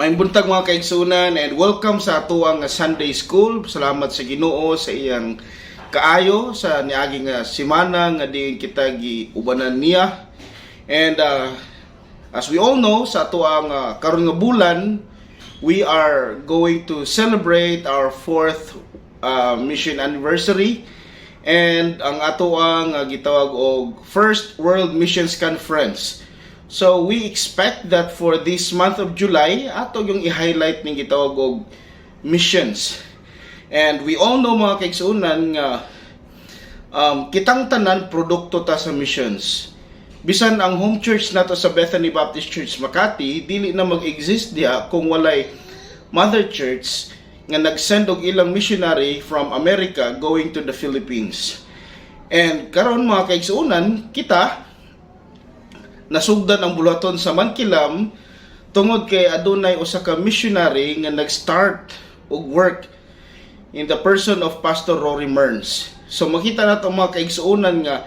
Maayong buntag mga kaigsunan and welcome sa atuang Sunday School. Salamat sa Ginoo sa iyang kaayo sa niaging semana nga diin kita giubanan niya. And as we all know, sa atuang karon nga bulan, we are going to celebrate our 4th mission anniversary. And ang atuang gitawag og First World Missions Conference. So we expect that for this month of July, ato yung i-highlight ning gitawag og missions. And we all know mga kaigsunan nga kitang tanan produkto ta sa missions. Bisan ang home church nato sa Bethany Baptist Church Makati, dili na mag-exist diha kung walay mother church nga nag-send og ilang missionary from America going to the Philippines. And karon mga kaigsunan, kita nasugdan ang bulaton sa Mankilam tungod kay adunay usa ka missionary nga nag-start og work in the person of Pastor Rory Mearns. So makita nato mga kaigsuonan nga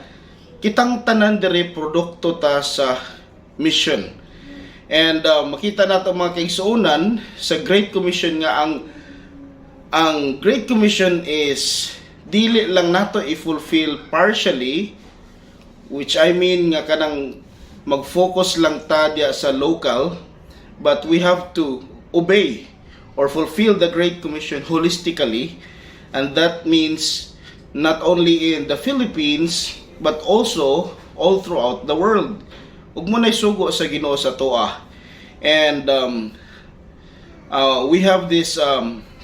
kitang tanan diri produkto ta sa mission. And makita nato mga kaigsuonan sa Great Commission nga ang Great Commission is dili lang nato i-fulfill partially, which I mean nga kanang mag-focus lang ta diya sa local, but we have to obey or fulfill the Great Commission holistically, and that means not only in the Philippines but also all throughout the world. Ug mo nay sugo sa Ginoo sa toa. And we have this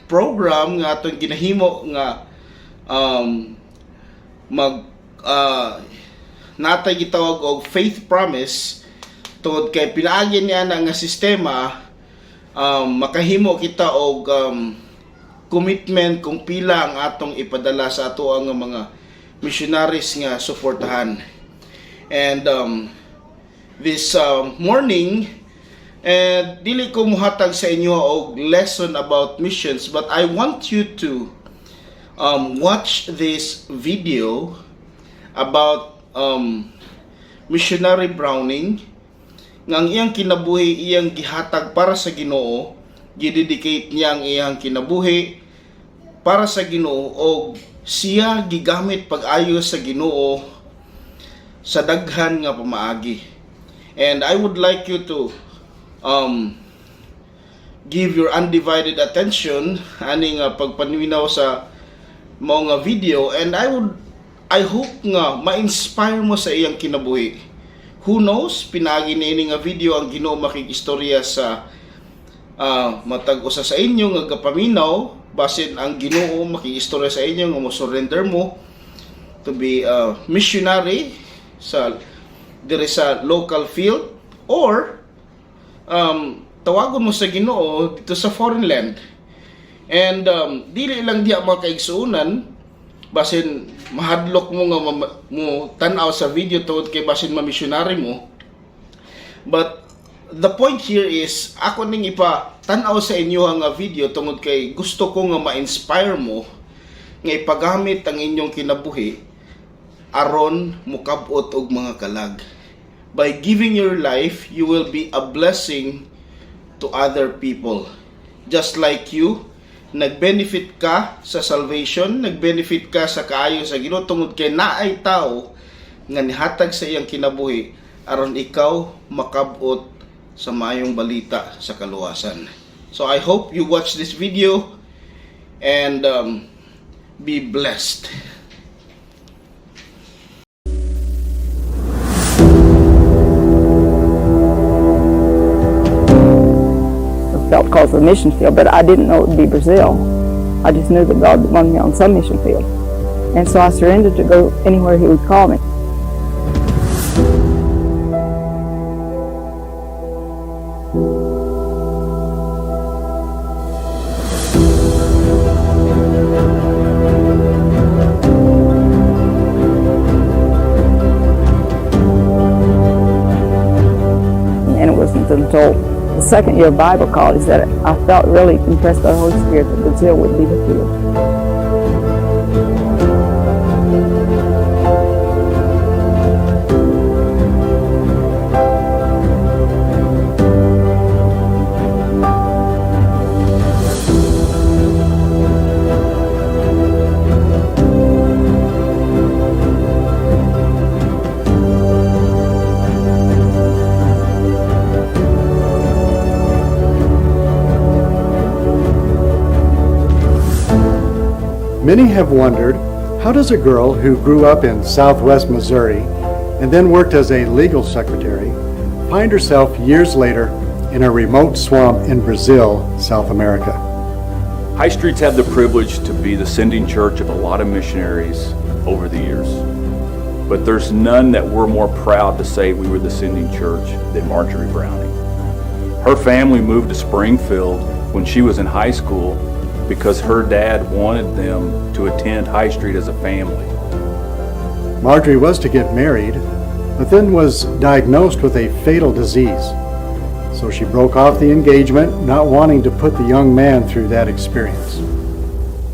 program nga atong ginahimo nga natay gitawag og faith promise tungod kay pinaagyan niya na nga sistema makahimo kita og commitment kung pila ang atong ipadala sa ato ang mga missionaries nga suportahan. And this morning, dili ko muhatag sa inyo og lesson about missions, but I want you to watch this video about Missionary Browning nga ang iyang kinabuhi iyang gihatag para sa Ginoo, gidedicate niya ang iyang kinabuhi para sa Ginoo og siya gigamit pag-ayo sa Ginoo sa daghan nga pamaagi. And I would like you to give your undivided attention ani nga pagpanunaw sa mga video, and I hope nga ma-inspire mo sa iyang kinabuhi. Who knows, pinagi niini nga video ang Ginoo makikistorya sa matag usa sa inyo nga gapaminaw, basin ang Ginoo makikistorya sa inyo nga mo-surrender mo to be a missionary sa dire sa local field, or tawagon mo sa Ginoo dito sa foreign land. And dili lang diya mga kaigsuunan, basin mahadlok mo nga mo tan-aw sa video tungod kay basin ma-missionary mo. But the point here is ako ning ipa tan-aw sa inyo ang video tungod kay gusto ko nga ma-inspire mo nga ipagamit ang inyong kinabuhi aron mukabot og mga kalag. By giving your life, you will be a blessing to other people. Just like you nag-benefit ka sa salvation, nag-benefit ka sa kaayo sa Ginoo tungod kay naay tao nga nihatag sa iyang kinabuhi aron ikaw makabot sa maayong balita sa kaluwasan. So I hope you watch this video and be blessed. Felt called to the mission field, but I didn't know it would be Brazil. I just knew that God wanted me on some mission field. And so I surrendered to go anywhere He would call me. And it wasn't until the second year of Bible college that I felt really impressed by the Holy Spirit that Brazil would be the field. Many have wondered, how does a girl who grew up in southwest Missouri and then worked as a legal secretary find herself years later in a remote swamp in Brazil, South America? High Street's had the privilege to be the sending church of a lot of missionaries over the years. But there's none that we're more proud to say we were the sending church than Marjorie Browning. Her family moved to Springfield when she was in high school because her dad wanted them to attend High Street as a family. Marjorie was to get married, but then was diagnosed with a fatal disease. So she broke off the engagement, not wanting to put the young man through that experience.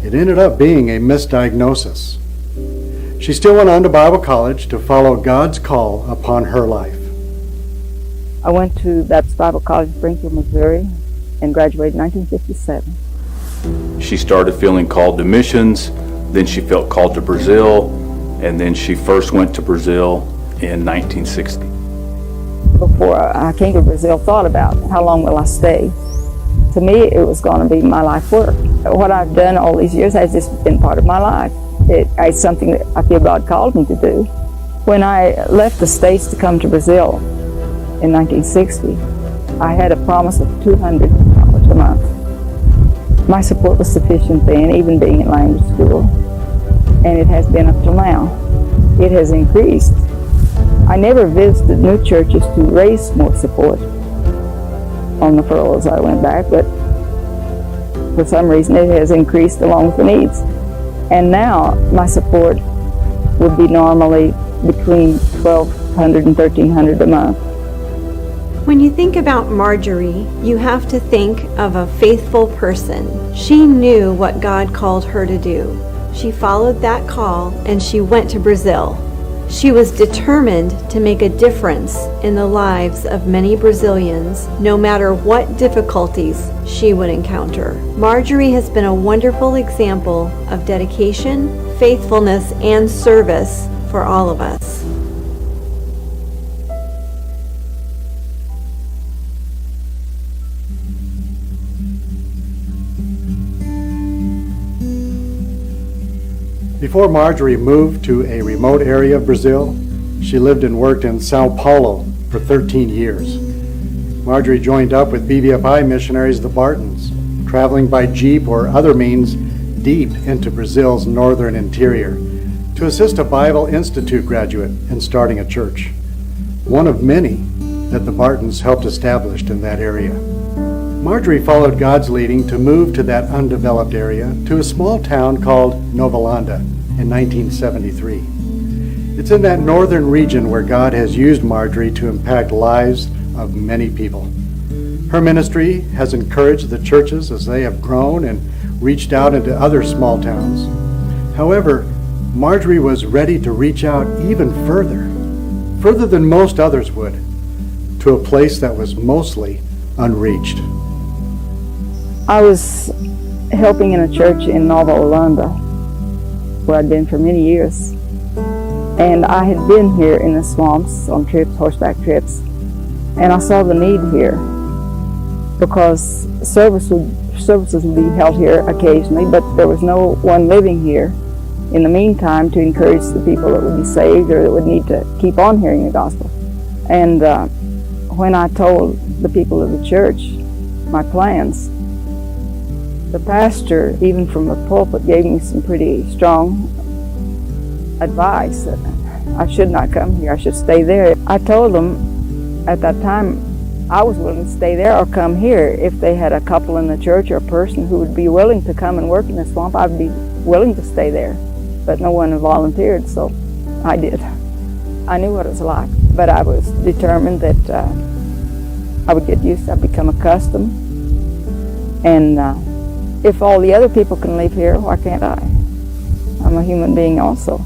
It ended up being a misdiagnosis. She still went on to Bible college to follow God's call upon her life. I went to Baptist Bible College in Springfield, Missouri, and graduated in 1957. She started feeling called to missions, then she felt called to Brazil, and then she first went to Brazil in 1960. Before I came to Brazil, thought about how long will I stay. To me, it was going to be my life work. What I've done all these years has just been part of my life. It's something that I feel God called me to do. When I left the States to come to Brazil in 1960, I had a promise of $200 a month. My support was sufficient then, even being in language school, and it has been up till now. It has increased. I never visited new churches to raise more support on the furloughs I went back, but for some reason it has increased along with the needs. And now my support would be normally between $1,200 and $1,300 a month. When you think about Marjorie, you have to think of a faithful person. She knew what God called her to do. She followed that call and she went to Brazil. She was determined to make a difference in the lives of many Brazilians, no matter what difficulties she would encounter. Marjorie has been a wonderful example of dedication, faithfulness, and service for all of us. Before Marjorie moved to a remote area of Brazil, she lived and worked in Sao Paulo for 13 years. Marjorie joined up with BVFI missionaries, the Bartons, traveling by jeep or other means deep into Brazil's northern interior to assist a Bible Institute graduate in starting a church, one of many that the Bartons helped establish in that area. Marjorie followed God's leading to move to that undeveloped area to a small town called Novalanda in 1973. It's in that northern region where God has used Marjorie to impact lives of many people. Her ministry has encouraged the churches as they have grown and reached out into other small towns. However, Marjorie was ready to reach out even further than most others would, to a place that was mostly unreached. I was helping in a church in Nova Holanda, where I'd been for many years. And I had been here in the swamps on trips, horseback trips, and I saw the need here because services would be held here occasionally, but there was no one living here in the meantime to encourage the people that would be saved or that would need to keep on hearing the gospel. And when I told the people of the church my plans, the pastor, even from the pulpit, gave me some pretty strong advice that I should not come here, I should stay there. I told them at that time I was willing to stay there or come here. If they had a couple in the church or a person who would be willing to come and work in the swamp, I'd be willing to stay there. But no one volunteered, so I did. I knew what it was like, but I was determined that I would get used to it, I'd become accustomed. And if all the other people can live here, why can't I? I'm a human being also.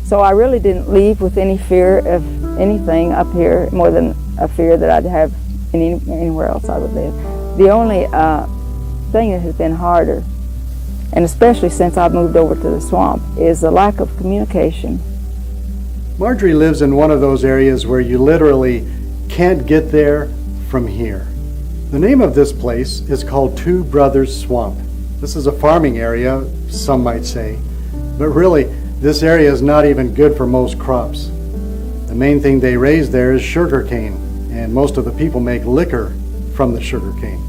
So I really didn't leave with any fear of anything up here, more than a fear that I'd have anywhere else I would live. The only thing that has been harder, and especially since I've moved over to the swamp, is the lack of communication. Marjorie lives in one of those areas where you literally can't get there from here. The name of this place is called Two Brothers Swamp. This is a farming area, some might say, but really, this area is not even good for most crops. The main thing they raise there is sugar cane, and most of the people make liquor from the sugar cane.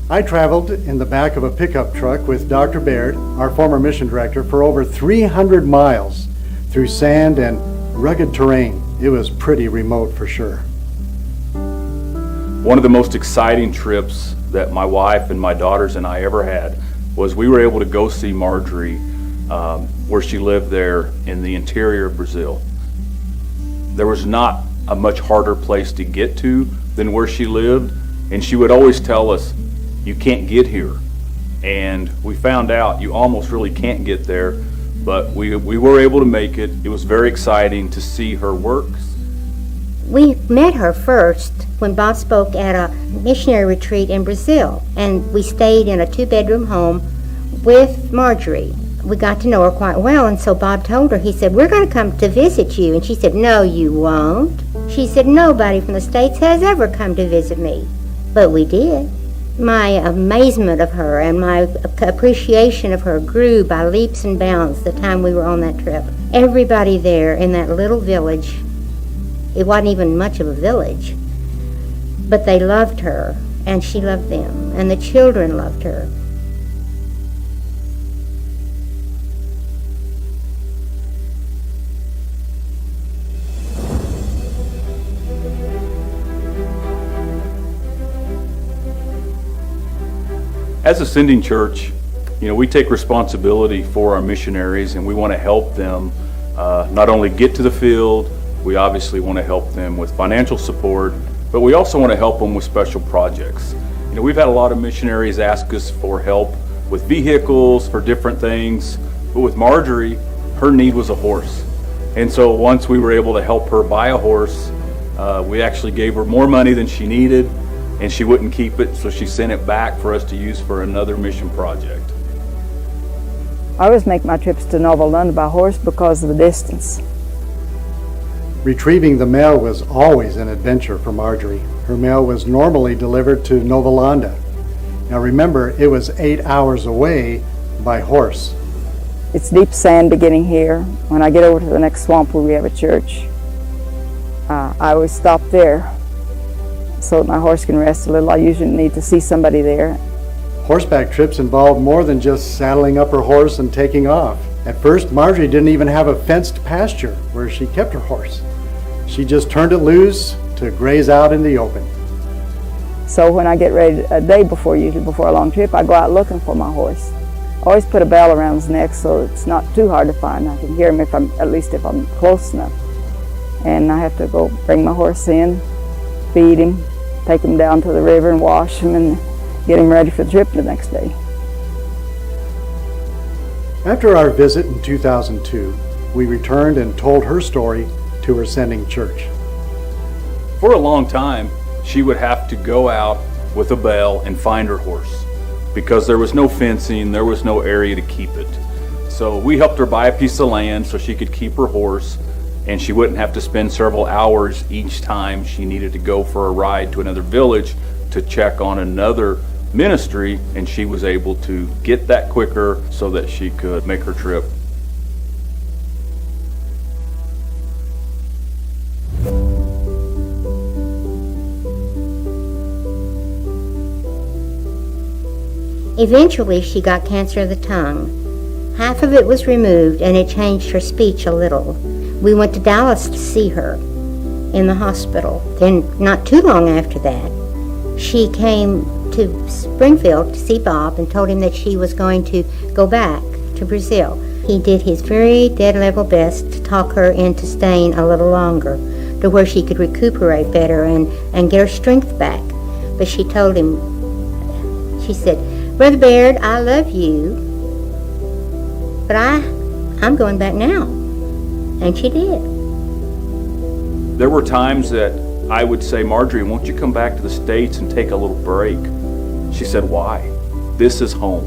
I traveled in the back of a pickup truck with Dr. Baird, our former mission director, for over 300 miles through sand and rugged terrain. It was pretty remote for sure. One of the most exciting trips that my wife and my daughters and I ever had was we were able to go see Marjorie where she lived there in the interior of Brazil. There was not a much harder place to get to than where she lived, and she would always tell us, you can't get here. And we found out you almost really can't get there, but we were able to make it. It was very exciting to see her works. We met her first when Bob spoke at a missionary retreat in Brazil, and we stayed in a 2-bedroom home with Marjorie. We got to know her quite well, and so Bob told her, he said, we're going to come to visit you. And she said, no, you won't. She said, nobody from the States has ever come to visit me. But we did. My amazement of her and my appreciation of her grew by leaps and bounds the time we were on that trip. Everybody there in that little village, it wasn't even much of a village, but they loved her, and she loved them, and the children loved her. As a sending church, we take responsibility for our missionaries, and we want to help them not only get to the field. We obviously want to help them with financial support, but we also want to help them with special projects. We've had a lot of missionaries ask us for help with vehicles, for different things, but with Marjorie, her need was a horse. And so once we were able to help her buy a horse, we actually gave her more money than she needed, and she wouldn't keep it, so she sent it back for us to use for another mission project. I always make my trips to Nova London by horse because of the distance. Retrieving the mail was always an adventure for Marjorie. Her mail was normally delivered to Nova London. Now remember, it was 8 hours away by horse. It's deep sand beginning here. When I get over to the next swamp where we have a church, I always stop there so that my horse can rest a little. I usually need to see somebody there. Horseback trips involved more than just saddling up her horse and taking off. At first, Marjorie didn't even have a fenced pasture where she kept her horse. She just turned it loose to graze out in the open. So when I get ready, a day before, usually before a long trip, I go out looking for my horse. I always put a bell around his neck so it's not too hard to find. I can hear him at least if I'm close enough. And I have to go bring my horse in, feed him, take him down to the river and wash him and get him ready for the trip the next day. After our visit in 2002, we returned and told her story to her sending church. For a long time, she would have to go out with a bell and find her horse because there was no fencing, there was no area to keep it. So we helped her buy a piece of land so she could keep her horse, and she wouldn't have to spend several hours each time she needed to go for a ride to another village to check on another ministry, and she was able to get that quicker so that she could make her trip. Eventually, she got cancer of the tongue. Half of it was removed, and it changed her speech a little. We went to Dallas to see her in the hospital. Then, not too long after that, she came to Springfield to see Bob and told him that she was going to go back to Brazil. He did his very dead-level best to talk her into staying a little longer, to where she could recuperate better and get her strength back. But she told him, she said, "Brother Baird, I love you, but I'm going back now." And she did. There were times that I would say, "Marjorie, won't you come back to the States and take a little break?" She said, "Why? This is home.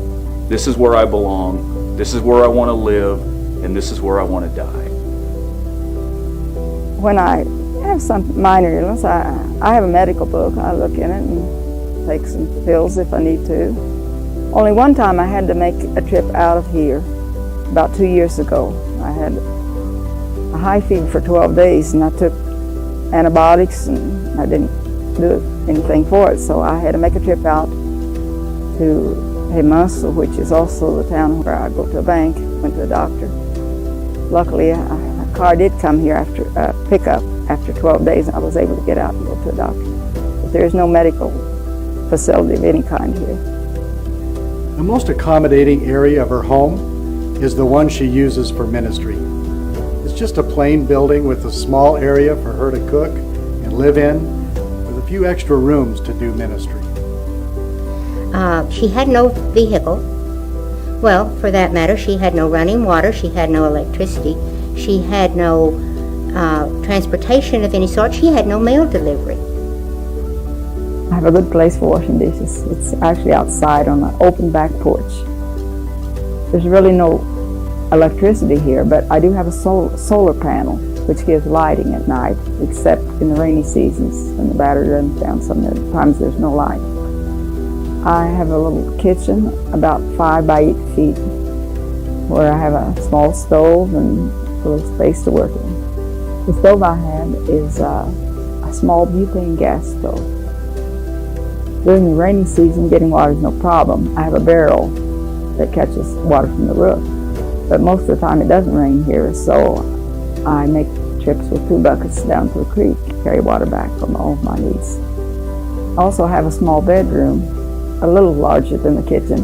This is where I belong. This is where I want to live, and this is where I want to die." When I have some minor illness, I have a medical book. I look in it and take some pills if I need to. Only one time I had to make a trip out of here, about 2 years ago. I had a high fever for 12 days and I took antibiotics and I didn't do anything for it, so I had to make a trip out to Muscle, which is also the town where I go to a bank, went to a doctor. Luckily, a car did come here after pickup after 12 days, and I was able to get out and go to a doctor. But there is no medical facility of any kind here. The most accommodating area of her home is the one she uses for ministry. It's just a plain building with a small area for her to cook and live in, with a few extra rooms to do ministry. She had no vehicle. Well, for that matter, she had no running water, she had no electricity, she had no transportation of any sort, she had no mail delivery. I have a good place for washing dishes. It's actually outside on an open back porch. There's really no electricity here, but I do have a solar panel which gives lighting at night, except in the rainy seasons when the battery runs down. Sometimes there's no light. I have a little kitchen about 5 by 8 feet where I have a small stove and a little space to work in. The stove I have is a small butane gas stove. During the rainy season, getting water is no problem. I have a barrel that catches water from the roof. But most of the time it doesn't rain here, so I make trips with 2 buckets down to the creek, carry water back from all of my needs. I also have a small bedroom, a little larger than the kitchen,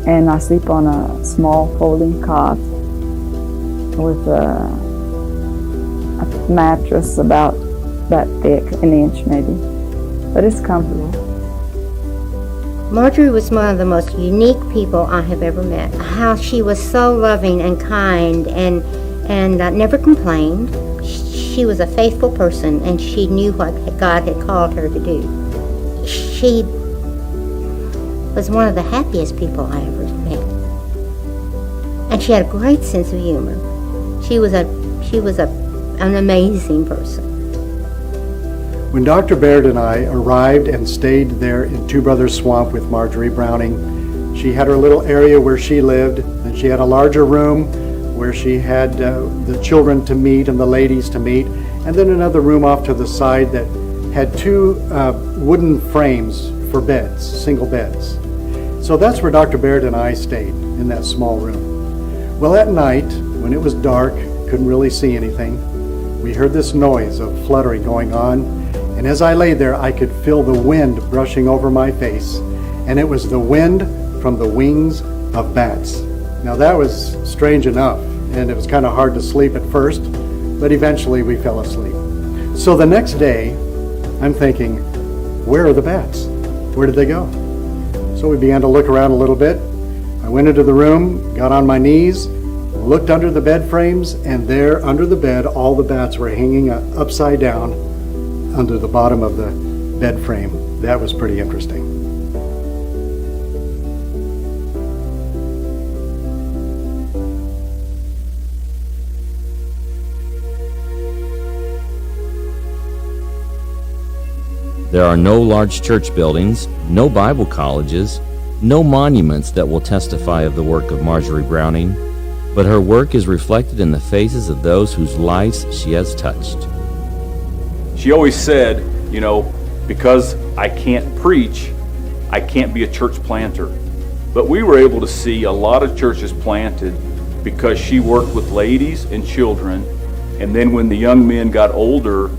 and I sleep on a small folding cot with a mattress about that thick, an inch maybe, but it's comfortable. Marjorie was one of the most unique people I have ever met. How she was so loving and kind and never complained. She was a faithful person and she knew what God had called her to do. She was one of the happiest people I ever met. And she had a great sense of humor. She was an amazing person. When Dr. Baird and I arrived and stayed there in Two Brothers Swamp with Marjorie Browning, she had her little area where she lived, and she had a larger room where she had the children to meet and the ladies to meet, and then another room off to the side that had 2 wooden frames for beds, single beds. So that's where Dr. Baird and I stayed, in that small room. Well, at night, when it was dark, couldn't really see anything, we heard this noise of fluttering going on, and as I lay there, I could feel the wind brushing over my face, and it was the wind from the wings of bats. Now that was strange enough, and it was kind of hard to sleep at first, but eventually we fell asleep. So the next day, I'm thinking, where are the bats? Where did they go? So we began to look around a little bit. I went into the room, got on my knees, looked under the bed frames, and there under the bed, all the bats were hanging upside down under the bottom of the bed frame. That was pretty interesting. There are no large church buildings, no Bible colleges, no monuments that will testify of the work of Marjorie Browning, but her work is reflected in the faces of those whose lives she has touched. She always said, because I can't preach, I can't be a church planter. But we were able to see a lot of churches planted because she worked with ladies and children, and then when the young men got older,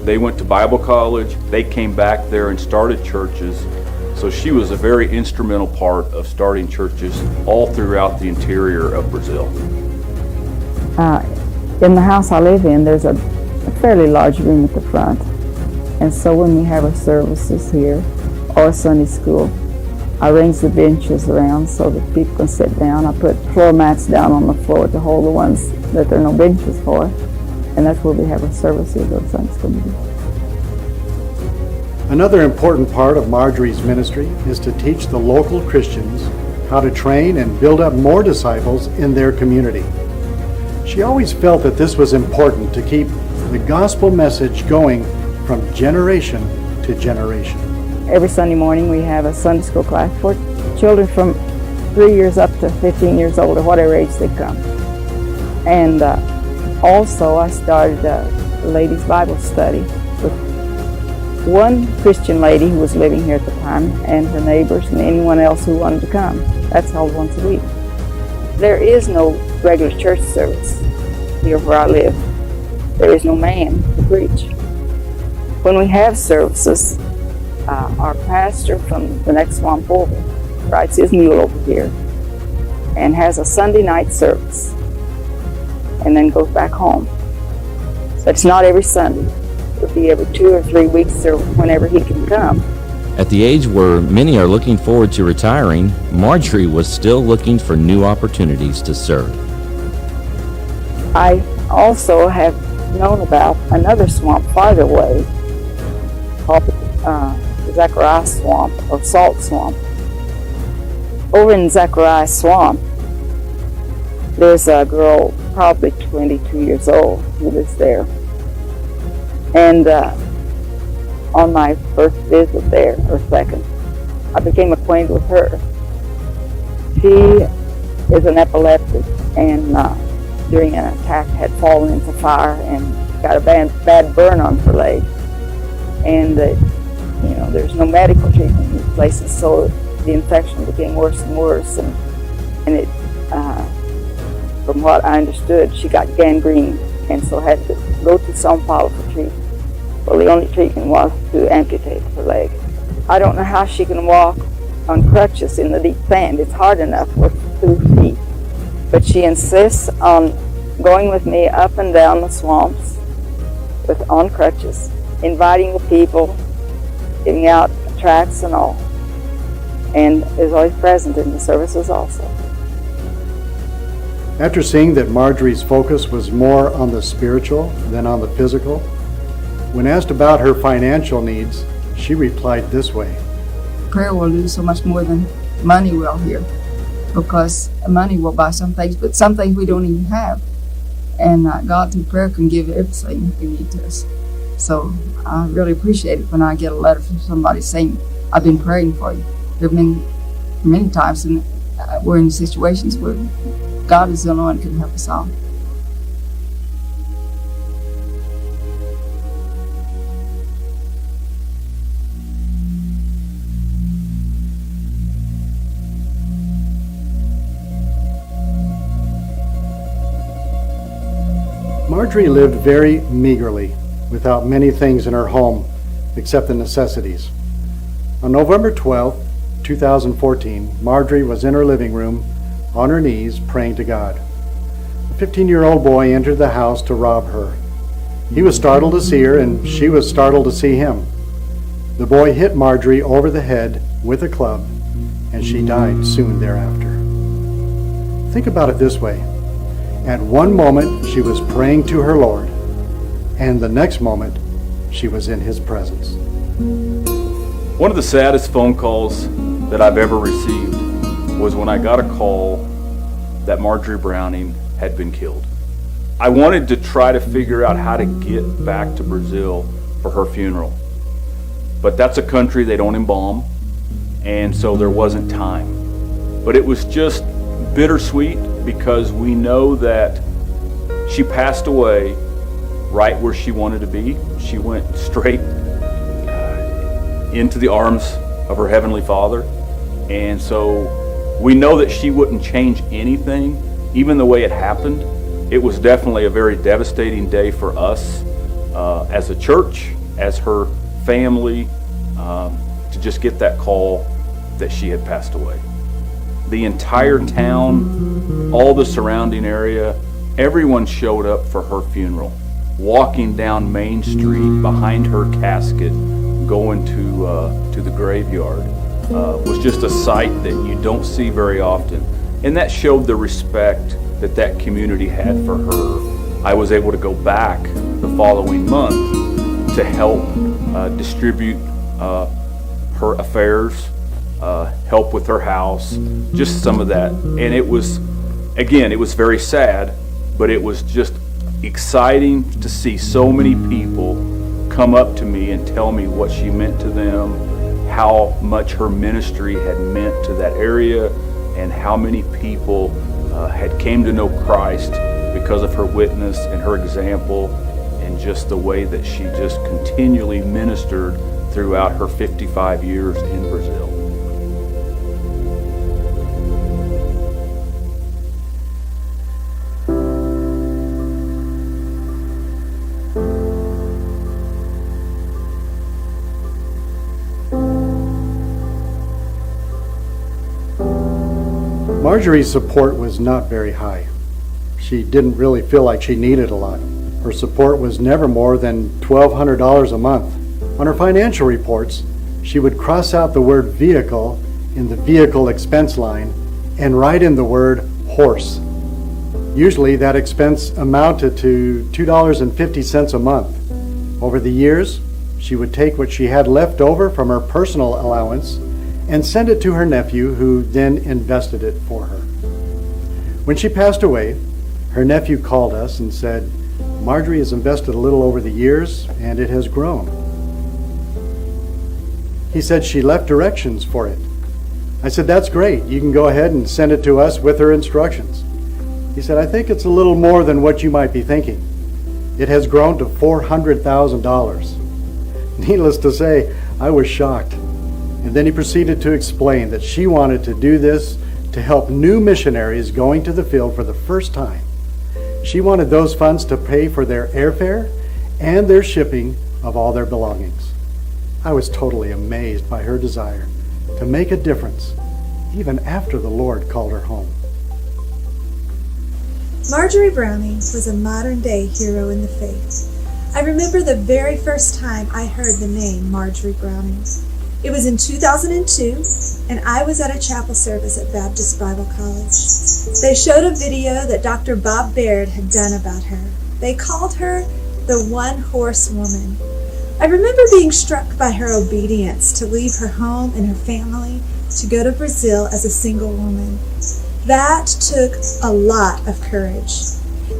they went to Bible college, they came back there and started churches. So she was a very instrumental part of starting churches all throughout the interior of Brazil. In the house I live in, there's a fairly large room at the front. And so when we have our services here, or Sunday school, I arrange the benches around so that people can sit down. I put floor mats down on the floor to hold the ones that there are no benches for. And that's where we have our services on Sunday school meetings. Another important part of Marjorie's ministry is to teach the local Christians how to train and build up more disciples in their community. She always felt that this was important to keep the gospel message going from generation to generation. every Sunday morning we have a Sunday school class for children from 3 years up to 15 years old, or whatever age they come. And also I started a ladies' Bible study with one Christian lady who was living here at the time, and her neighbors and anyone else who wanted to come. That's held once a week. There is no regular church service here where I live. There is no man to preach. When we have services, our pastor from the next swamp over rides his mule over here and has a Sunday night service and then goes back home. So it's not every Sunday. It'll be every 2 or 3 weeks or whenever he can come. At the age where many are looking forward to retiring, Marjorie was still looking for new opportunities to serve. I also have known about another swamp farther away called Zachariah Swamp or Salt Swamp. Over in Zachariah Swamp, there's a girl probably 22 years old who lives there. And on my first visit there, or second, I became acquainted with her. She is an epileptic, and during an attack had fallen into fire and got a bad burn on her leg. And there's no medical treatment in these places, so the infection became worse and worse, and it, from what I understood, she got gangrene, and so had to go to São Paulo for treatment. Well, the only treatment was to amputate her leg. I don't know how she can walk on crutches in the deep sand. It's hard enough with 2 feet. But she insists on going with me up and down the swamps on crutches, inviting the people, giving out tracts and all, and is always present in the services also. After seeing that Marjorie's focus was more on the spiritual than on the physical, when asked about her financial needs, she replied this way. Prayer will do so much more than money will here, because money will buy some things, but some things we don't even have. And God through prayer can give everything we need to us. So I really appreciate it when I get a letter from somebody saying, I've been praying for you. There have been many times when we're in situations where God is the only one who can help us all. Marjorie lived very meagerly, without many things in her home except the necessities. On November 12, 2014, Marjorie was in her living room on her knees praying to God. A 15-year-old boy entered the house to rob her. He was startled to see her, and she was startled to see him. The boy hit Marjorie over the head with a club, and she died soon thereafter. Think about it this way. At one moment, she was praying to her Lord, and the next moment, she was in His presence. One of the saddest phone calls that I've ever received was when I got a call that Marjorie Browning had been killed. I wanted to try to figure out how to get back to Brazil for her funeral. But that's a country they don't embalm, and so there wasn't time. But it was just bittersweet because we know that she passed away right where she wanted to be. She went straight into the arms of her Heavenly Father. And so we know that she wouldn't change anything, even the way it happened. It was definitely a very devastating day for us as a church, as her family, to just get that call that she had passed away. The entire town, all the surrounding area, everyone showed up for her funeral. Walking down Main Street behind her casket, going to the graveyard, was just a sight that you don't see very often. And that showed the respect that that community had for her. I was able to go back the following month to help distribute her affairs, help with her house, just some of that. And it was, again, it was very sad, but it was just exciting to see so many people come up to me and tell me what she meant to them, how much her ministry had meant to that area and how many people had came to know Christ because of her witness and her example and just the way that she just continually ministered throughout her 55 years in Brazil. Marjorie's support was not very high. She didn't really feel like she needed a lot. Her support was never more than $1,200 a month. On her financial reports, she would cross out the word vehicle in the vehicle expense line and write in the word horse. Usually that expense amounted to $2.50 a month. Over the years, she would take what she had left over from her personal allowance and send it to her nephew, who then invested it for her. When she passed away, her nephew called us and said, "Marjorie has invested a little over the years, and it has grown." He said she left directions for it. I said, "That's great. You can go ahead and send it to us with her instructions." He said, "I think it's a little more than what you might be thinking. It has grown to $400,000. Needless to say, I was shocked. And then he proceeded to explain that she wanted to do this to help new missionaries going to the field for the first time. She wanted those funds to pay for their airfare and their shipping of all their belongings. I was totally amazed by her desire to make a difference, even after the Lord called her home. Marjorie Browning was a modern-day hero in the faith. I remember the very first time I heard the name Marjorie Browning. It was in 2002, and I was at a chapel service at Baptist Bible College. They showed a video that Dr. Bob Baird had done about her. They called her the one-horse woman. I remember being struck by her obedience to leave her home and her family to go to Brazil as a single woman. That took a lot of courage.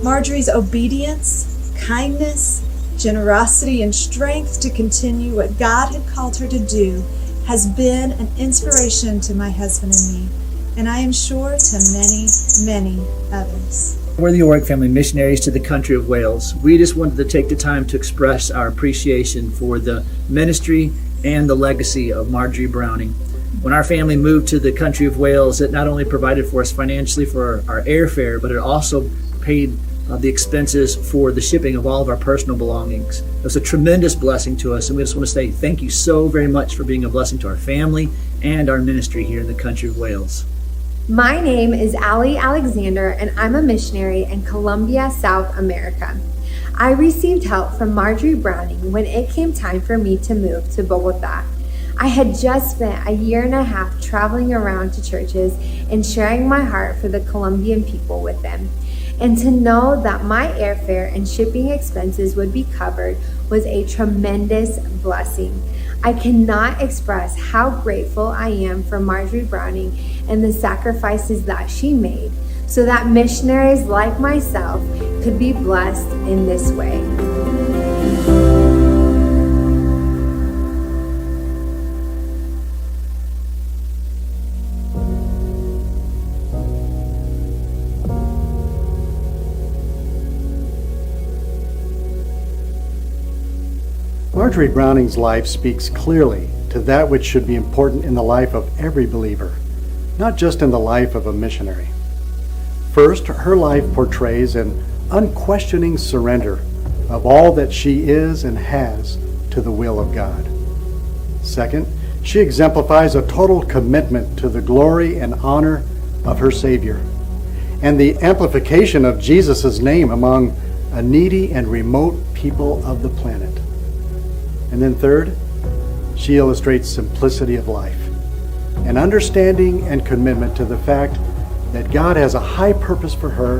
Marjorie's obedience, kindness, generosity, and strength to continue what God had called her to do has been an inspiration to my husband and me, and I am sure to many, many others. We're the Oric Family Missionaries to the country of Wales. We just wanted to take the time to express our appreciation for the ministry and the legacy of Marjorie Browning. When our family moved to the country of Wales, it not only provided for us financially for our airfare, but it also paid the expenses for the shipping of all of our personal belongings. It was a tremendous blessing to us, and we just want to say thank you so very much for being a blessing to our family and our ministry here in the country of Wales. My name is Ali Alexander, and I'm a missionary in Colombia, South America. I received help from Marjorie Browning when it came time for me to move to Bogota. I had just spent a year and a half traveling around to churches and sharing my heart for the Colombian people with them. And to know that my airfare and shipping expenses would be covered was a tremendous blessing. I cannot express how grateful I am for Marjorie Browning and the sacrifices that she made so that missionaries like myself could be blessed in this way. Marjorie Browning's life speaks clearly to that which should be important in the life of every believer, not just in the life of a missionary. First, her life portrays an unquestioning surrender of all that she is and has to the will of God. Second, she exemplifies a total commitment to the glory and honor of her Savior and the amplification of Jesus' name among a needy and remote people of the planet. And then third, she illustrates simplicity of life, an understanding and commitment to the fact that God has a high purpose for her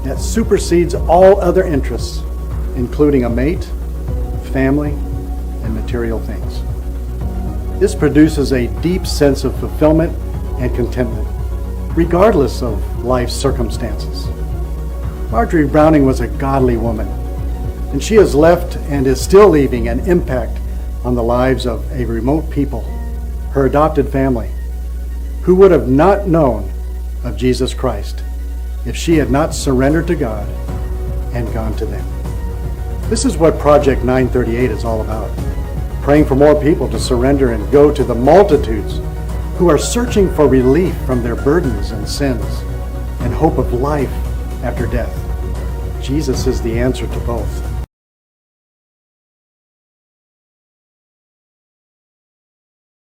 that supersedes all other interests, including a mate, family, and material things. This produces a deep sense of fulfillment and contentment, regardless of life's circumstances. Marjorie Browning was a godly woman, and she has left and is still leaving an impact on the lives of a remote people her adopted family, who would have not known of Jesus Christ if she had not surrendered to God and gone to them. This is what Project 938 is all about, praying for more people to surrender and go to the multitudes who are searching for relief from their burdens and sins and hope of life after death. Jesus is the answer to both.